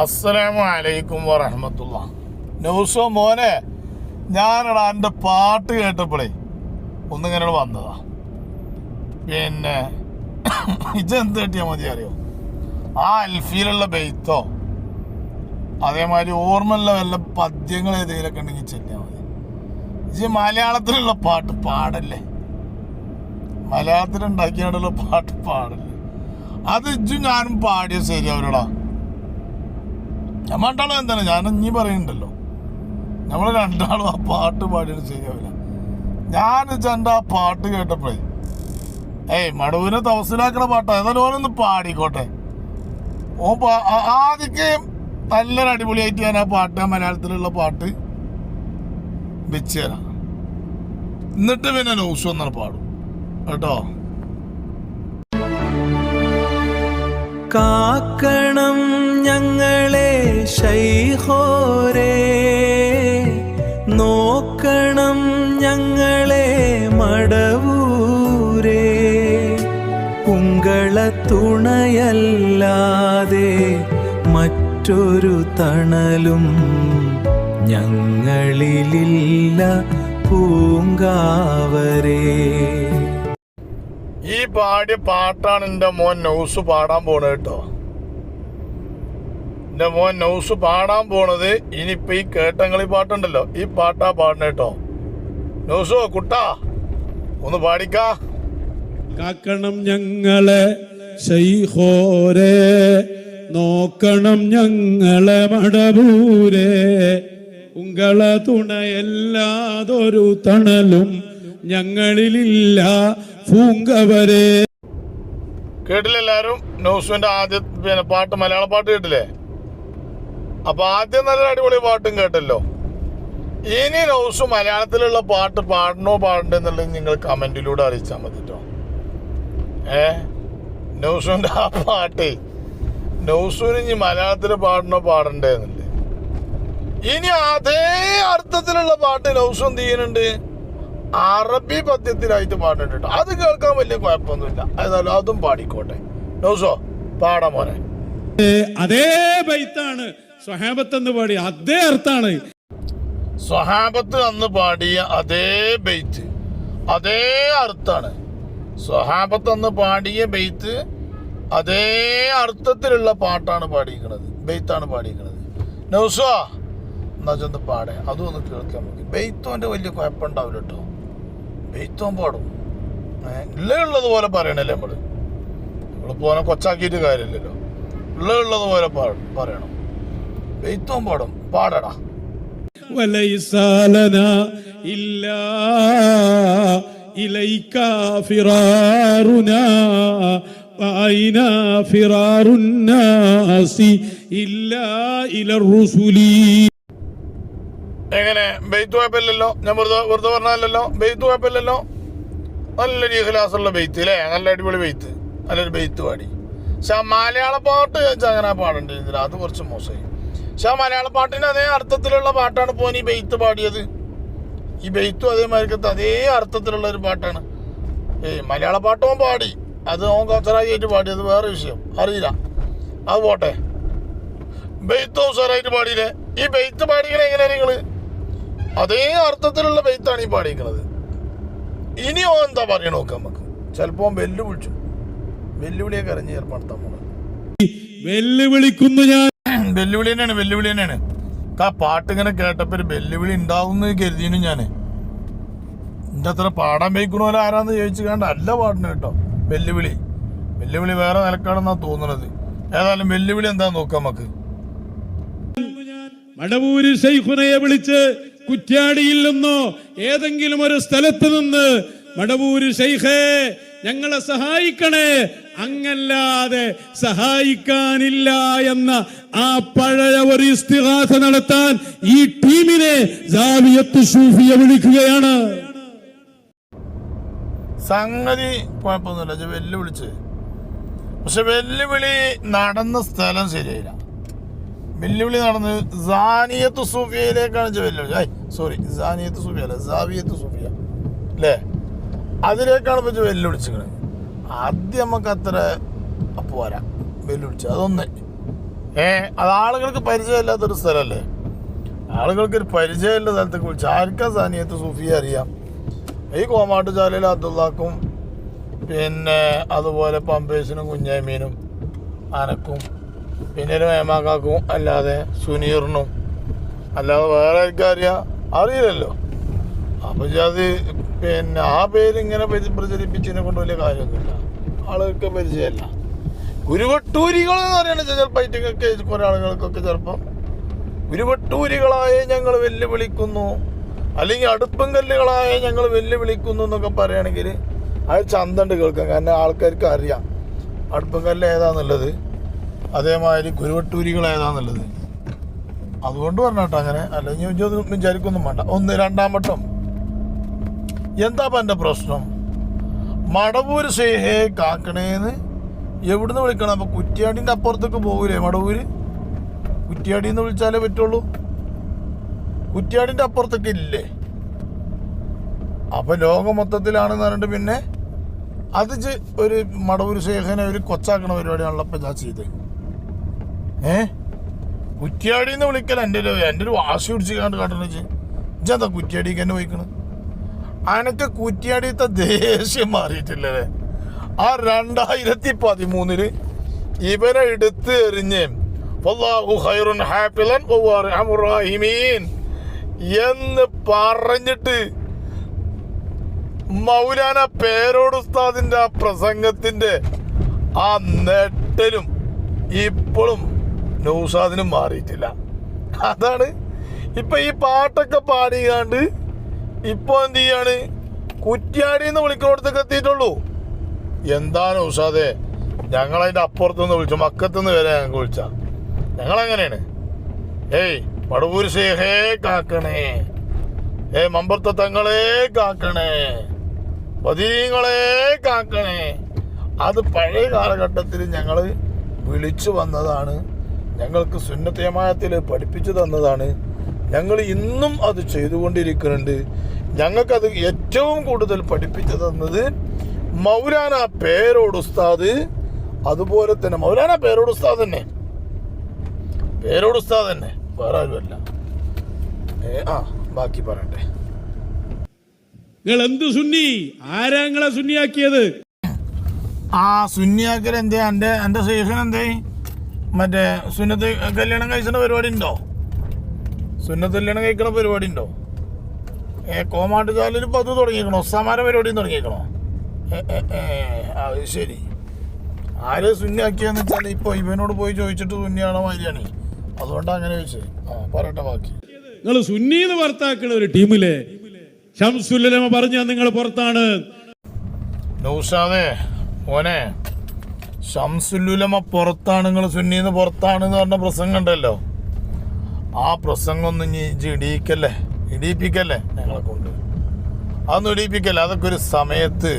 അസ്സലാമു അലൈക്കും വറഹ്മത്തുള്ളാ. നൗസോ മോനെ, ഞാനടാ എൻ്റെ പാട്ട് കേട്ടപ്പോഴേ ഒന്നിങ്ങനെ വന്നതാ. പിന്നെ ഇതെന്ത് കിട്ടിയാൽ മതി അറിയോ? ആ അൽഫിയിലുള്ള ബെയ്ത്തോ അതേമാതിരി ഓർമ്മയുള്ള വല്ല പദ്യങ്ങൾ ഏതെങ്കിലുമൊക്കെ ഉണ്ടെങ്കിൽ ചെല്ലിയാൽ മതി. ഇത് മലയാളത്തിലുള്ള പാട്ട് പാടല്ലേ, മലയാളത്തിലുണ്ടാക്കിയാണ്ടുള്ള പാട്ട് പാടല്ലേ. അത് ഇജ്ജും ഞാനും പാടിയ ശരിയാവൂടാ. രണ്ടാളും എന്താണ് ഞാൻ ഇനി പറയുന്നുണ്ടല്ലോ, നമ്മൾ രണ്ടാളും ആ പാട്ട് പാടിയത് ശരിയാവില്ല. ഞാൻ എൻ്റെ ആ പാട്ട് കേട്ടപ്പോഴേ മടൂരിനെ തവസിലാക്കണ പാട്ടാ. ഏതായാലും ഓനൊന്ന് പാടിക്കോട്ടെ. ആദ്യമൊക്കെ നല്ലൊരു അടിപൊളിയായിട്ട് ഞാൻ ആ പാട്ട്, ആ മലയാളത്തിലുള്ള പാട്ട് വെച്ച് തരാം. എന്നിട്ട് പിന്നെ നൗസു എന്നാണ് പാടും കേട്ടോ. കാക്കണം ഞങ്ങളെ ശൈഖോരേ, നോക്കണം ഞങ്ങളെ മടവൂരേ, ഉങ്കള തുണയല്ലാതെ മറ്റൊരു തണലും ഞങ്ങളിലില്ല പൂങ്കാവരേ. ഈ പാടിയ പാട്ടാണ് എൻ്റെ മോൻ നൗസ് പാടാൻ പോണത് കേട്ടോ. എൻ്റെ മോൻ നൗസ് പാടാൻ പോണത് ഇനിയിപ്പോൾ ഈ കേട്ടങ്ങളി പാട്ടുണ്ടല്ലോ, ഈ പാട്ടാ പാടണ കേട്ടോ. നൗസോ കുട്ടാ ഒന്ന് പാടിക്കാ. കാക്കണം ഞങ്ങളെ ശൈഖോരേ, നോക്കണം ഞങ്ങളെ മടവൂരേ, ഉങ്കള തുണയല്ലാതൊരു തണലും ഞങ്ങളിലില്ല പൂങ്കവരേ. കേട്ടില്ല എല്ലാവരും? നൗസുവിന്റെ ആദ്യ പിന്നെ പാട്ട്, മലയാള പാട്ട് കേട്ടില്ലേ? അപ്പൊ ആദ്യം നല്ല അടിപൊളി പാട്ടും കേട്ടല്ലോ. ഇനി നൗസു മലയാളത്തിലുള്ള പാട്ട് പാടണോ പാടണ്ടെന്നുള്ളത് നിങ്ങൾ കമന്റിലൂടെ അറിയിച്ചാൽ മതി കേട്ടോ. നൗസുവിന്റെ ആ പാട്ട് നൗസുവിന് ഇനി മലയാളത്തിൽ പാടണോ പാടണ്ടേ എന്നല്ലേ. ഇനി അതേ അർത്ഥത്തിലുള്ള പാട്ട് നൗസു എന്ത് ചെയ്യുന്നുണ്ട്, അറബി പദ്യത്തിലായിട്ട് പാടുന്നുണ്ട്. അത് കേൾക്കാൻ വലിയ കുഴപ്പമൊന്നുമില്ല. ഏതായാലും അതും പാടിക്കോട്ടെ. നൗസോ പാടാ മോനെ. അതേ ബൈത്താണ് സ്വഹാബത്ത് എന്ന് പാടിയ അതേ അർത്ഥാണ്. സ്വഹാബത്ത് അന്ന് പാടിയ അതേ ബെയ്ത്ത്, അതേ അർത്ഥാണ്. സ്വഹാബത്ത് അന്ന് പാടിയ ബെയ്ത്ത് അതേ അർത്ഥത്തിലുള്ള പാട്ടാണ് പാടിയിരിക്കുന്നത്, ബെയ്ത്താണ് പാടിയിരിക്കുന്നത്. നൗസോ എന്നാ ചെന്ന് പാടേ, അതും ഒന്ന് കേൾക്കാൻ മതി. ബെയ്ത്തോൻ്റെ വലിയ കുഴപ്പമുണ്ടാവില്ല കേട്ടോ. ബെയ്ത്തോൻ പാടും. ഉള്ളതുപോലെ പറയണല്ലേ നമ്മളിപ്പോൾ കൊച്ചാക്കിയിട്ട് കാര്യമില്ലല്ലോ. ഉള്ളതുപോലെ പറയണം. ബെയ്ത്തോൻ പാടും, പാടടാ. വലൈസാലന ഇല്ലാ ഇലൈക ഫിറാറുനാ വഅൈന ഫിറാറുന്നാസി ഇല്ലാ ഇലർ റുസുലി. എങ്ങനെ ബെയ്ത്ത് കുഴപ്പമില്ലല്ലോ? ഞാൻ വെറുതെ പറഞ്ഞല്ലോ, ബെയ്ത്ത് കുഴപ്പമില്ലല്ലോ. നല്ലൊരു ഇഖ്ലാസുള്ള ബെയ്ത്ത് അല്ലേ, നല്ല അടിപൊളി ബെയ്ത്ത്, നല്ലൊരു ബെയ്ത്ത് പാടി. പക്ഷെ ആ മലയാള പാട്ട് അങ്ങനെ പാടേണ്ടിയിരുന്നില്ല, അത് കുറച്ച് മോശമായി. പക്ഷെ ആ മലയാള പാട്ടിന് അതേ അർത്ഥത്തിലുള്ള പാട്ടാണ് പോൻ ഈ ബെയ്ത്ത് പാടിയത്. ഈ ബെയ്ത്തും അതേമാതിരിക്കത്തെ അതേ അർത്ഥത്തിലുള്ള ഒരു പാട്ടാണ്. മലയാള പാട്ടും പാടി, അത് ഓൻ കച്ചറായിട്ട് പാടിയത് വേറെ വിഷയം, അറിയില്ല, അത് പോട്ടെ. ബെയ്ത്ത് ഉസാറായിട്ട് പാടിയില്ലേ? ഈ ബെയ്ത്ത് പാടിക്കണേ എങ്ങനെയാ നിങ്ങള്? അതേ അർത്ഥത്തിലുള്ള ബെയ്ത്താണ് ഈ പാടിയിരിക്കുന്നത്. ഇനി ഓൻ എന്താ പറയണ നോക്കാം നമുക്ക്. ചിലപ്പോ വെല്ലുവിളിച്ചു, വെല്ലുവിളിയൊക്കെ അറിഞ്ഞ് ഏർപ്പെടുത്താൻ പോണത്. വെല്ലുവിളിക്കുന്നു ഞാൻ. വെല്ലുവിളി തന്നെയാണ്. ആ പാട്ട് ഇങ്ങനെ കേട്ടപ്പോ ഒരു വെല്ലുവിളി ഉണ്ടാവും കരുതിയിരുന്നു ഞാൻ. എൻ്റെ അത്ര പാടാൻ വയ്ക്കണോരോ ആരാന്ന് ചോദിച്ചു കണ്ട അല്ല പാടണ കേട്ടോ. വെല്ലുവിളി വേറെ നിലക്കാണെന്നാ തോന്നുന്നത്. ഏതായാലും വെല്ലുവിളി എന്താ നോക്കാം നമുക്ക്. മടവൂര് ശൈഖുനയെ വിളിച്ച് കുറ്റ്യാടിയിൽ നിന്നോ ഏതെങ്കിലും ഒരു സ്ഥലത്ത് നിന്ന് മടവൂര് ശൈഖേ ഞങ്ങളെ സഹായിക്കണേ, അങ്ങല്ലാതെ സഹായിക്കാനില്ല എന്ന ആ പഴയ ഒരു ഇസ്തിഗാസ നടത്താൻ ഈ ടീമിനെ സാവിയത്ത് സൂഫിയെ വിളിക്കുകയാണ്. സംഗതി കുഴപ്പമൊന്നുമില്ല, വെല്ലുവിളിച്ച്. പക്ഷെ വെല്ലുവിളി നടന്ന സ്ഥലം ശരിയായില്ല. വെല്ലുവിളി നടന്നത് സാനിയത്ത് സൂഫിയയിലേക്കാണ് വെല്ലുവിളി. സാനിയത്ത് സൂഫിയ അല്ല, സാവിയത്ത് സൂഫിയ അല്ലേ, അതിലേക്കാണ് ഇപ്പൊ വെല്ലുവിളിച്ചിരിക്കുന്നത്. ആദ്യം നമുക്ക് അത്ര പോരാ വെല്ലുവിളിച്ച്, അതൊന്ന് അത് ആളുകൾക്ക് പരിചയമില്ലാത്തൊരു സ്ഥലമല്ലേ. ആളുകൾക്ക് ഒരു പരിചയമുള്ള സ്ഥലത്തേക്ക് വിളിച്ചു ആർക്കാ സാനിയത്ത് സൂഫിയെ അറിയാം. ഈ കോമാട്ടുചാലയിൽ അബ്ദുള്ളാക്കും പിന്നെ അതുപോലെ പമ്പേഴ്സിനും കുഞ്ഞാമീനും അനക്കും പിന്നെ ഒരു മേമാക്കാക്കും അല്ലാതെ സുനീറിനും അല്ലാതെ വേറെ ആർക്കും അറിയില്ലല്ലോ. അപ്പം അത് പിന്നെ ആ പേരിങ്ങനെ പ്രചരിപ്പിച്ചതിനെ കൊണ്ട് വലിയ കാര്യമൊന്നുമില്ല. ആളുകൾക്ക് പരിചയമല്ല. ഉരുവട്ടൂരികൾ എന്ന് പറയുന്നത് ചിലപ്പോൾ ഐറ്റങ്ങൾക്ക് കുറേ ആളുകൾക്കൊക്കെ ചിലപ്പം ഉരുവട്ടൂരികളായ ഞങ്ങൾ വെല്ലുവിളിക്കുന്നു, അല്ലെങ്കിൽ അടുപ്പം കല്ലുകളായ ഞങ്ങൾ വെല്ലുവിളിക്കുന്നു എന്നൊക്കെ പറയുകയാണെങ്കിൽ അത് ചന്തണ്ട് കേൾക്കാം. കാരണം ആൾക്കാർക്ക് അറിയാം അടുപ്പം കല്ല് ഏതാന്നുള്ളത്, അതേമാതിരി കുരുവട്ടൂരികൾ ഏതാന്നുള്ളത്. അതുകൊണ്ട് പറഞ്ഞോട്ടോ അങ്ങനെ. അല്ലെങ്കിൽ വിചാരിക്കൊന്നും വേണ്ട. രണ്ടാം വട്ടം എന്താ എൻ്റെ പ്രശ്നം? മടവൂര് ശേഖേ കാക്കണേന്ന് എവിടുന്ന് വിളിക്കണം? അപ്പോൾ കുറ്റ്യാടിൻ്റെ അപ്പുറത്തേക്ക് പോകൂലേ മടവൂര്? കുറ്റ്യാടിന്ന് വിളിച്ചാലേ പറ്റുള്ളൂ. കുറ്റ്യാടിൻ്റെ അപ്പുറത്തേക്ക് ഇല്ലേ? അപ്പം ലോകം മൊത്തത്തിലാണെന്ന് പറഞ്ഞിട്ട് പിന്നെ അത് ഒരു മടവൂര് ശേഖനെ ഒരു കൊച്ചാക്കണ പരിപാടിയാണല്ലോ അപ്പം ഞാൻ ചെയ്ത്. കുറ്റ്യാടിന്ന് വിളിക്കല എൻ്റെ ഒരു വാശി പിടിച്ച് കാട്ടണ ഇജെന്താ കുറ്റ്യാടിക്ക് എന്നെ പോയിക്കണ്? അനക്ക് കുറ്റ്യാടിയത്തെ ദേഷ്യം മാറിയിട്ടില്ലേ? ആ 2013 ഇവരെ എടുത്ത് എറിഞ്ഞ് എന്ന് പറഞ്ഞിട്ട് മൗലാന പേരോട് ഉസ്താദിന്റെ ആ പ്രസംഗത്തിന്റെ ആ നെട്ടലും ഇപ്പോഴും നൗഷാദിനും മാറിയിട്ടില്ല. അതാണ് ഇപ്പൊ ഈ പാട്ടൊക്കെ പാടിയാണ്ട് ഇപ്പൊ എന്ത് ചെയ്യാണ്? കുറ്റ്യാടിന്ന് വിളിക്കുന്നിടത്തേക്ക് എത്തിയിട്ടുള്ളൂ. എന്താ നൗഷാദേ, ഞങ്ങളതിന്റെ അപ്പുറത്തുനിന്ന് വിളിച്ചു, മക്കത്തുനിന്ന് വരെ ഞങ്ങൾക്ക് വിളിച്ച. ഞങ്ങളെങ്ങനെയാണ്? മടവൂര് ശേഖേ കാക്കണേ, മമ്പർത്ത തങ്ങളെ കാക്കണേ, പതിങ്ങളെ കാക്കണേ. അത് പഴയ കാലഘട്ടത്തിൽ ഞങ്ങൾ വിളിച്ചു വന്നതാണ്. ഞങ്ങൾക്ക് സുന്നത്ത് ജമാഅത്തിൽ പഠിപ്പിച്ചു തന്നതാണ്. ഞങ്ങൾ ഇന്നും അത് ചെയ്തുകൊണ്ടിരിക്കുന്നുണ്ട്. ഞങ്ങൾക്കത് ഏറ്റവും കൂടുതൽ പഠിപ്പിച്ചു തന്നത് മൗലാന പേരോട് ഉസ്താദ്, അതുപോലെ തന്നെ മൗലാന പേരോട് ഉസ്താദ് തന്നെ, പേരോട് ഉസ്താദ് തന്നെ, വേറെ ആരുമല്ല. ബാക്കി പറയട്ടെ. നിങ്ങൾ എന്ത് സുന്നി? ആരാ നിങ്ങളെ സുന്നിയാക്കിയത്? സുന്നിയാക്കൽ എന്തേ? എൻ്റെ ശേഖൻ എന്തേ? മറ്റേ സുന്നത്ത് കല്യാണം കഴിക്കുന്ന പരിപാടി ഉണ്ടോ? സുന്നത്ത് കല്യാണം കഴിക്കണ പരിപാടി ഉണ്ടോ? കോമാട്ടുചാലിൽ ഇപ്പം അത് തുടങ്ങിയേക്കണോ? ഒസാമാരെ പരിപാടിയും തുടങ്ങിയേക്കണോ? അത് ശരി. ആര് സുന്നിയാക്കിയെന്ന് വെച്ചാൽ ഇപ്പോൾ ഇവനോട് പോയി ചോദിച്ചിട്ട് സുന്നിയാണോ മാതിരിയാണ്. അതുകൊണ്ടാണ് അങ്ങനെ ചോദിച്ചത്. പറയട്ടെ ബാക്കി. നിങ്ങൾ സുന്നി എന്ന് പുറത്താക്കണ ഒരു ടീമിലെ ശംസുൽ ഉലമ പറഞ്ഞ നിങ്ങൾ പുറത്താണ്. നൗഷാദേ മോനെ, ശംസുൽ ഉലമ പുറത്താണ്, നിങ്ങൾ സുന്നിന്ന് പുറത്താണെന്ന് പറഞ്ഞ പ്രസംഗം ഉണ്ടല്ലോ. ആ പ്രസംഗം ഒന്നും ഇടിയിപ്പിക്കല്ലേ ഞങ്ങളെ കൊണ്ട്. അതൊന്നും ഇടിയിപ്പിക്കല്ലേ. അതൊക്കെ ഒരു സമയത്ത്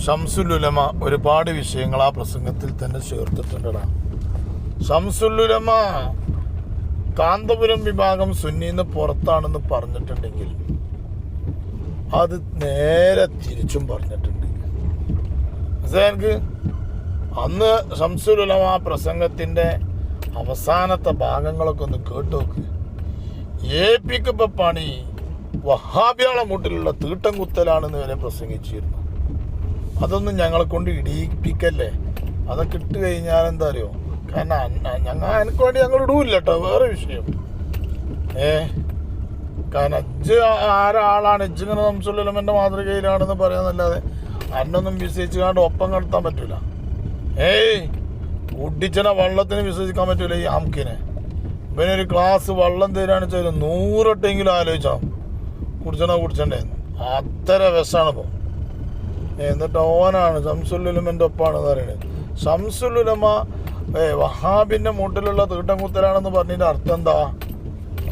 ശംസുൽ ഉലമ ഒരുപാട് വിഷയങ്ങൾ ആ പ്രസംഗത്തിൽ തന്നെ ചേർത്തിട്ടുണ്ടടാ. ശംസുൽ ഉലമ കാന്തപുരം വിഭാഗം സുന്നിന്ന് പുറത്താണെന്ന് പറഞ്ഞിട്ടുണ്ടെങ്കിൽ അത് നേരെ തിരിച്ചും പറഞ്ഞിട്ടുണ്ട്. എനിക്ക് അന്ന് ശംസുൽ ഉലമ പ്രസംഗത്തിൻ്റെ അവസാനത്തെ ഭാഗങ്ങളൊക്കെ ഒന്ന് കേട്ടോക്ക്. ഏപ്പിക്കിപ്പ പണി വഹാബിയാളെ മൂട്ടിലുള്ള തീട്ടം കുത്തലാണെന്ന് വരെ പ്രസംഗിച്ചിരുന്നു. അതൊന്നും ഞങ്ങളെ കൊണ്ട് ഇടിയിപ്പിക്കല്ലേ. അതൊക്കെ ഇട്ട് കഴിഞ്ഞാൽ എന്താ അറിയോ? കാരണം എനിക്ക് വേണ്ടി ഞങ്ങൾ ഇടൂല്ല കേട്ടോ, വേറെ വിഷയം. കാരണം ആരാളാണ് ഇങ്ങനെ ശംസുൽ ഉലമൻ്റെ മാതൃകയിലാണെന്ന് പറയാന്നല്ലാതെ അന്നൊന്നും വിശ്വസിച്ചുകൊണ്ട് ഒപ്പം കടത്താൻ പറ്റൂല. കുടിച്ചന വെള്ളത്തിന് വിശ്വസിക്കാൻ പറ്റൂല. ഈ ആംക്കിനെ ഇവനൊരു ഗ്ലാസ് വെള്ളം തരാന്ന് വെച്ചാൽ 100 വട്ടെങ്കിലും ആലോചിച്ചോ കുടിച്ചണ്ടേന്ന്. അത്ര വിഷമാണ് ഇപ്പോൾ. എന്നിട്ട് ഓനാണ് ശംസുൽ ഉലമൻ്റെ ഒപ്പാണെന്ന് പറയുന്നത്. ശംസുൽ ഉലമ വഹാബിൻ്റെ മൂട്ടിലുള്ള തീട്ടം കുത്തലാണെന്ന് പറഞ്ഞതിൻ്റെ അർത്ഥം എന്താ?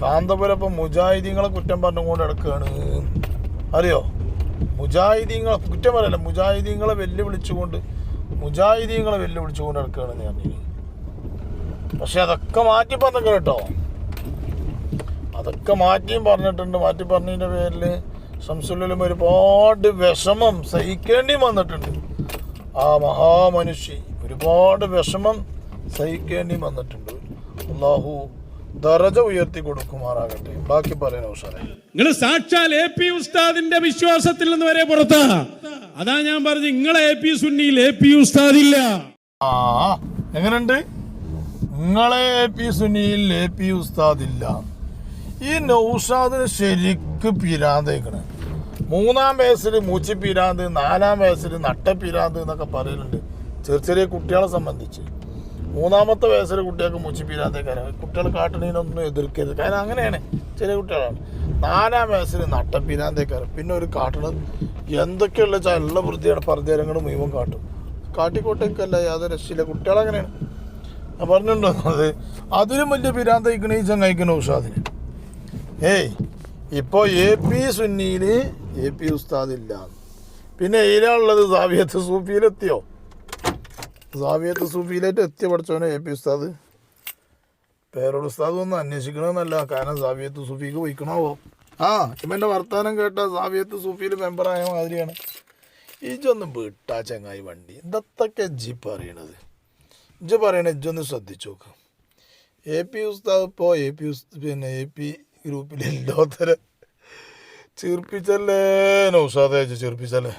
കാന്തപുരം ഇപ്പം മുജാഹിദീങ്ങളെ കുറ്റം പറഞ്ഞുകൊണ്ട് കിടക്കുകയാണ്. അറിയോ? മുജാഹിദീങ്ങളെ കുറ്റം പറയല്ല, മുജാഹിദീങ്ങളെ വെല്ലുവിളിച്ചുകൊണ്ട് കിടക്കുകയാണെന്ന് പറഞ്ഞു. പക്ഷെ അതൊക്കെ മാറ്റി പറഞ്ഞു കേട്ടോ. അതൊക്കെ മാറ്റിയും പറഞ്ഞിട്ടുണ്ട്. മാറ്റി പറഞ്ഞതിൻ്റെ പേരിൽ ശംസുൽ ഉലമ ഒരുപാട് വിഷമം സഹിക്കേണ്ടിയും വന്നിട്ടുണ്ട്. ആ മഹാമനുഷ്യ ഒരുപാട് വിഷമം സഹിക്കേണ്ടി വന്നിട്ടുണ്ട്. അള്ളാഹു ദറജ ഉയർത്തി കൊടുക്കുമാറാകട്ടെ. ബാക്കി പറയാൻ ഉഷാറേ. നിങ്ങൾ സാക്ഷാൽ AP ഉസ്താദിന്റെ വിശ്വാസത്തിൽ നിന്ന് വരെ പുറത്താ. അതാ ഞാൻ പറഞ്ഞു, നിങ്ങളെ AP സുന്നിയിൽ AP ഉസ്താദില്ല. ആ എങ്ങനെയുണ്ട്? നിങ്ങളെ AP സുന്നിയിൽ AP ഉസ്താദില്ല. ഈ നൗഷാദിന് ശരിക്ക് പിരാന്തേക്കണ്. 3-ാം വയസ്സിൽ മൂച്ചി പിരാന്ത്, 4-ാം വയസ്സിൽ നട്ട പിരാന്ത് എന്നൊക്കെ പറയലുണ്ട് ചെറിയ ചെറിയ കുട്ടികളെ സംബന്ധിച്ച്. 3-ാമത്തെ വയസ്സിൽ കുട്ടികൾക്ക് മൂച്ചി പിരാന്തേക്കാരം. കുട്ടികൾ കാട്ടണീനൊന്നും എതിർക്കരുത്, കാരണം അങ്ങനെയാണ്, ചെറിയ കുട്ടികളാണ്. 4-ാം വയസ്സിൽ നട്ട പിരാന്തേക്കാരം. പിന്നെ ഒരു കാട്ടണം എന്തൊക്കെയുള്ള ചല്ല വൃത്തിയുടെ പർദ്ദരങ്ങളും മുഴുവൻ കാട്ടും. കാട്ടിക്കോട്ടേക്കല്ല യാതൊരു രക്ഷയില്ല. കുട്ടികളങ്ങനെയാണ്. ഞാൻ പറഞ്ഞിട്ടുണ്ടോ അത്? അതിലും വലിയ പിരാന്തയിക്കണ ഈ ചങ്ങായിക്കണ ഉഷാദിന്. ഇപ്പോൾ AP സുന്നിയിൽ AP ഉസ്താദില്ല. പിന്നെ ഇതിലുള്ളത് സാവിയത്ത് സൂഫിയിലെത്തിയോ? സാവിയത്ത് സൂഫിയിലേക്ക് എത്തിയ പഠിച്ചവനെ AP ഉസ്താദ്. പേരോട് ഉസ്താദ് ഒന്ന് അന്വേഷിക്കണമെന്നല്ല, കാരണം സാവിയത്ത് സൂഫിക്ക് പോയിക്കണാവോ? ഇവൻ്റെ വർത്തമാനം കേട്ട സാവിയത്ത് സൂഫിയിൽ മെമ്പറായ മാതിരിയാണ്. ഇജൊന്നും വിട്ടാ ചങ്ങായി വണ്ടി. എന്തൊക്കെ ഇജ്ജി പറയണത്? ഇജ്ജ് പറയണ ഇജ്ജൊന്ന് ശ്രദ്ധിച്ചു നോക്ക്. AP ഉസ്താദ് ഇപ്പോൾ AP ഗ്രൂപ്പിൽ എല്ലാത്തരം ചീർപ്പിച്ചല്ലേ നൗഷാദേ? ചീർപ്പിച്ചല്ലേ?